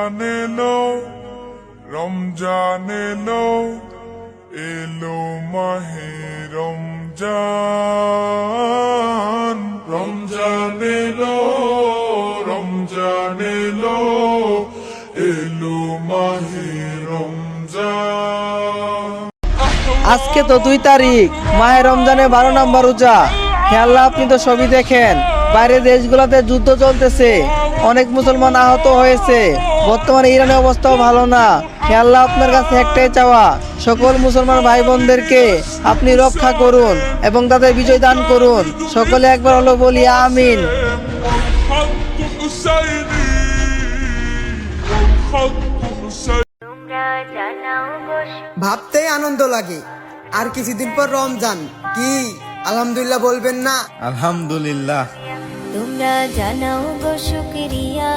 এলো রমজান এলো এলো মাহে রমজান রমজান এলো রমজান এলো এলো মাহে রমজান। আজকে তো 2 তারিখ, মাহে রমজানে 12 নম্বর রোজা। হে আল্লাহ, আপনি তো সবই দেখেন। বাইরের দেশগুলোতে যুদ্ধ চলতেছে, অনেক মুসলমান আহত হয়েছে। বর্তমানে ইরানের অবস্থাও ভালো না। হে আল্লাহ, আপনার কাছে একটাই চাওয়া, সকল মুসলমান ভাই বোনদেরকে আপনি রক্ষা করুন এবং তাদের বিজয় দান করুন। সকলে একবার হলো বলি আমিন। ভাবতেই আনন্দ লাগে, আর কিছুদিন পর রমজান। কি আলহামদুলিল্লাহ বলবেন না? আলহামদুলিল্লাহ। তোমরা জানাও গো শুকরিয়া।